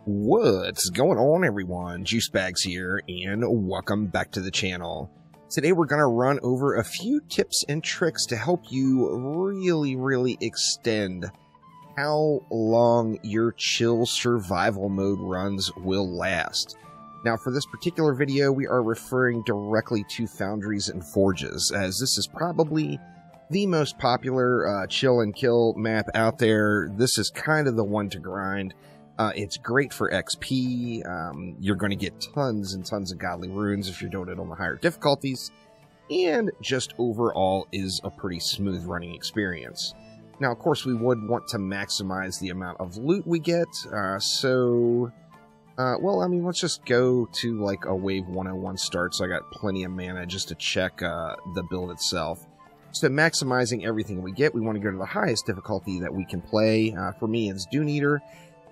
What's going on, everyone? Juicebags here, and welcome back to the channel. Today we're going to run over a few tips and tricks to help you really extend how long your chill survival mode runs will last. Now, for this particular video, we are referring directly to Foundries and Forges, as this is probably the most popular chill and kill map out there. This is kind of the one to grind. It's great for XP. You're going to get tons and tons of godly runes if you're doing it on the higher difficulties, and just overall is a pretty smooth running experience. Now, of course, we would want to maximize the amount of loot we get, well, I mean, let's just go to like a wave 101 start, so I got plenty of mana just to check the build itself. So maximizing everything we get, we want to go to the highest difficulty that we can play. For me, it's Dune Eater.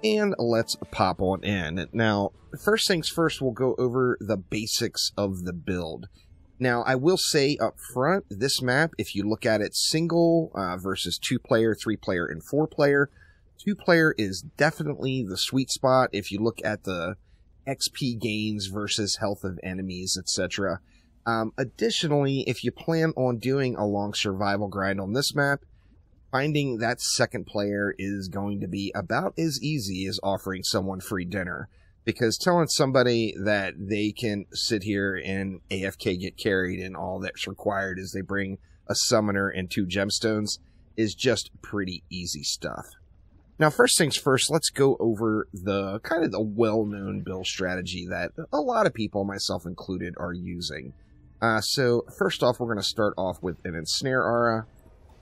And let's pop on in. Now, first things first, we'll go over the basics of the build. Now, I will say up front, this map, if you look at it single versus 2-player, 3-player, and 4-player, 2-player is definitely the sweet spot if you look at the XP gains versus health of enemies, etc. Additionally, if you plan on doing a long survival grind on this map, finding that second player is going to be about as easy as offering someone free dinner, because telling somebody that they can sit here and AFK get carried and all that's required is they bring a summoner and 2 gemstones is just pretty easy stuff. Now, first things first, let's go over the kind of the well-known build strategy that a lot of people, myself included, are using. So first off, we're going to start off with an Ensnare Aura,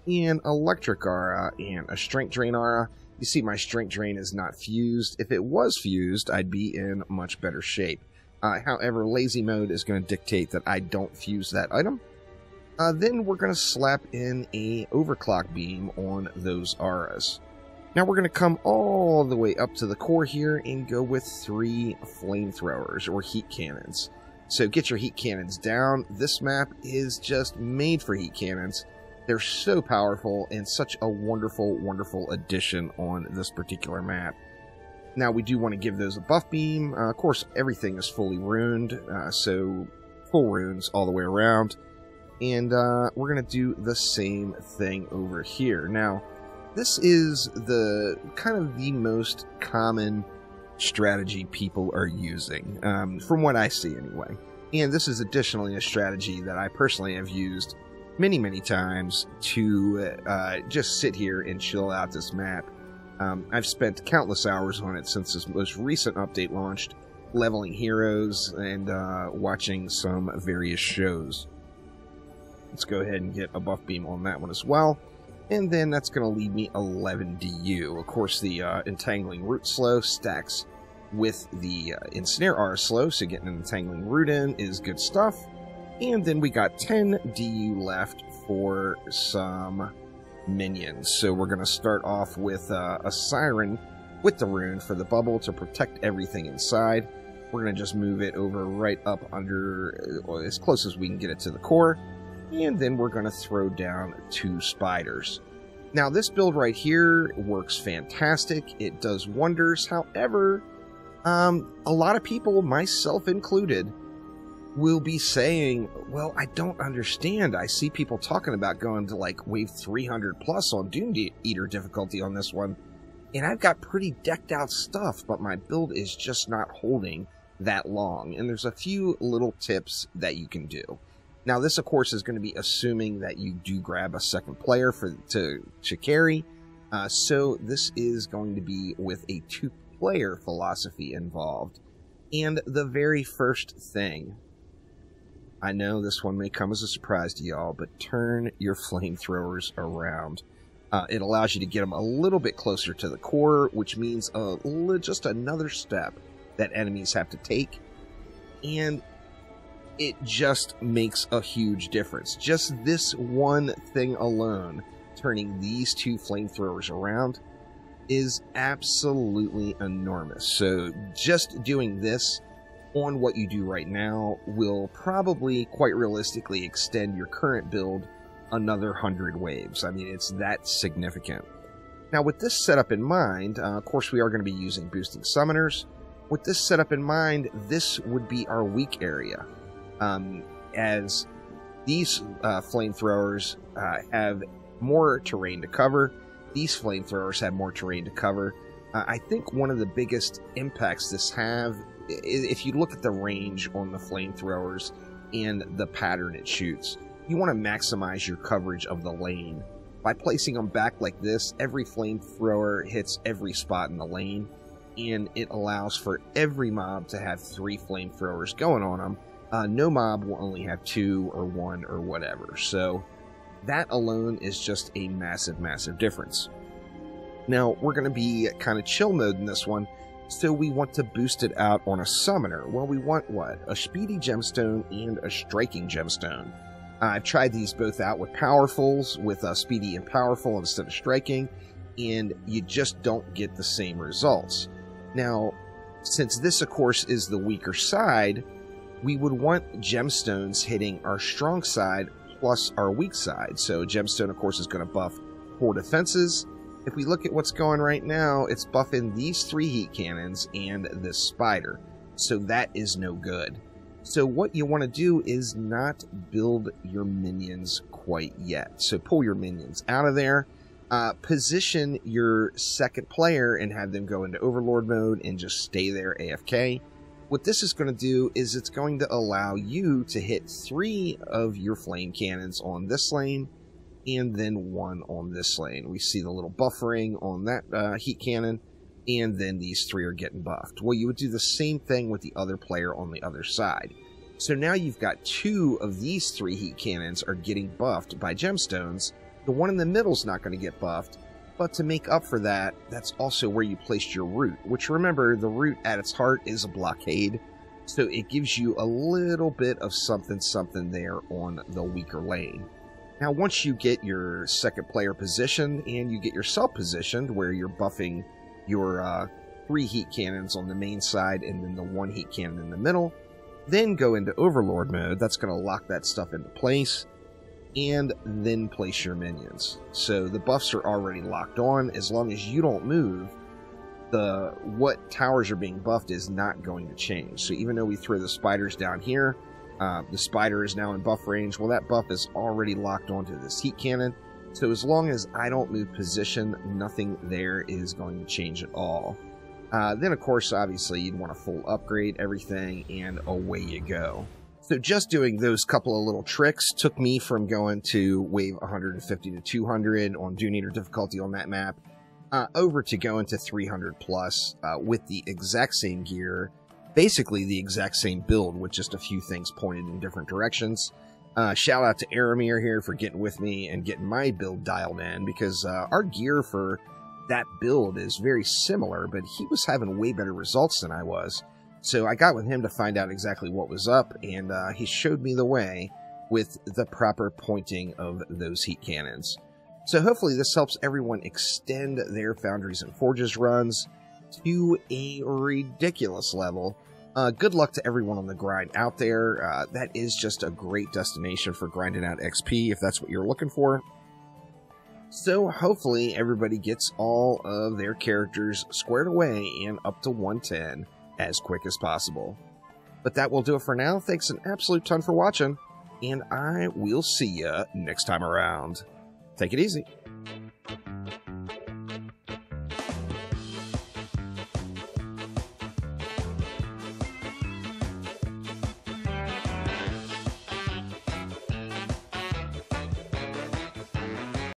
and Electric Aura, and a Strength Drain Aura. You see my Strength Drain is not fused. If it was fused, I'd be in much better shape. However, Lazy Mode is going to dictate that I don't fuse that item. Then we're going to slap in a Overclock Beam on those auras. Now we're going to come all the way up to the core here and go with 3 Flamethrowers, or Heat Cannons. So get your Heat Cannons down. This map is just made for Heat Cannons. They're so powerful and such a wonderful addition on this particular map. Now, we do want to give those a buff beam. Of course, everything is fully runed, so full runes all the way around. And we're going to do the same thing over here. Now, this is the kind of the most common strategy people are using, from what I see anyway. And this is additionally a strategy that I personally have used many times to just sit here and chill out this map. I've spent countless hours on it since this most recent update launched, leveling heroes and watching some various shows. Let's go ahead and get a buff beam on that one as well. And then that's going to leave me 11 DU. Of course, the Entangling Root slow stacks with the Ensnare Aura slow, so getting an Entangling Root in is good stuff. And then we got 10 DU left for some minions. So we're going to start off with a Siren with the rune for the bubble to protect everything inside. We're going to just move it over right up under, as close as we can get it to the core. And then we're going to throw down 2 spiders. Now, this build right here works fantastic. It does wonders. However, a lot of people, myself included, will be saying, well, I don't understand. I see people talking about going to like wave 300 plus on Dune Eater difficulty on this one, and I've got pretty decked out stuff, but my build is just not holding that long. And there's a few little tips that you can do. Now, this, of course, is going to be assuming that you do grab a second player to carry. So this is going to be with a 2-player philosophy involved. And the very first thing, I know this one may come as a surprise to y'all, but turn your flamethrowers around. It allows you to get them a little bit closer to the core, which means just another step that enemies have to take. And it just makes a huge difference. Just this one thing alone, turning these 2 flamethrowers around, is absolutely enormous. So just doing this on what you do right now will probably, quite realistically, extend your current build another 100 waves. I mean, it's that significant. Now, with this setup in mind, of course, we are going to be using boosting summoners. With this setup in mind, this would be our weak area, as these flamethrowers have more terrain to cover. These flamethrowers have more terrain to cover. I think one of the biggest impacts this have, if you look at the range on the flamethrowers and the pattern it shoots, you want to maximize your coverage of the lane. By placing them back like this, every flamethrower hits every spot in the lane, and it allows for every mob to have 3 flamethrowers going on them. No mob will only have 2 or 1 or whatever, so that alone is just a massive, massive difference. Now, we're going to be kind of chill mode in this one, so we want to boost it out on a summoner. Well, we want what? A speedy gemstone and a striking gemstone. I've tried these both out with powerfuls, with speedy and powerful instead of striking, and you just don't get the same results. Now, since this, of course, is the weaker side, we would want gemstones hitting our strong side plus our weak side. So gemstone, of course, is going to buff 4 defenses. If we look at what's going right now, it's buffing these 3 heat cannons and this spider. So that is no good. So what you want to do is not build your minions quite yet. So pull your minions out of there. Position your second player and have them go into Overlord mode and just stay there AFK. What this is going to do is it's going to allow you to hit 3 of your flame cannons on this lane and then 1 on this lane. We see the little buffering on that heat cannon, and then these 3 are getting buffed. Well, you would do the same thing with the other player on the other side. So now you've got 2 of these 3 heat cannons are getting buffed by gemstones. The one in the middle is not going to get buffed, but to make up for that, that's also where you placed your root, which, remember, the root at its heart is a blockade, so it gives you a little bit of something there on the weaker lane. Now, once you get your second player positioned and you get yourself positioned where you're buffing your 3 heat cannons on the main side and then the 1 heat cannon in the middle, then go into Overlord mode. That's going to lock that stuff into place, and then place your minions. So the buffs are already locked on. As long as you don't move, what towers are being buffed is not going to change. So even though we throw the spiders down here, the spider is now in buff range. Well, that buff is already locked onto this heat cannon. So as long as I don't move position, nothing there is going to change at all. Then, of course, obviously, you'd want to full upgrade everything, and away you go. So just doing those couple of little tricks took me from going to wave 150 to 200 on Dune Eater difficulty on that map, over to going to 300 plus with the exact same gear, basically the exact same build with just a few things pointed in different directions. Shout out to Aramir here for getting with me and getting my build dialed in, because our gear for that build is very similar, but he was having way better results than I was. So I got with him to find out exactly what was up, and he showed me the way with the proper pointing of those heat cannons. So hopefully this helps everyone extend their Foundries and Forges runs to a ridiculous level. Good luck to everyone on the grind out there. That is just a great destination for grinding out XP if that's what you're looking for. So hopefully everybody gets all of their characters squared away and up to 110 as quick as possible. But that will do it for now. Thanks an absolute ton for watching, and I will see ya next time around. Take it easy.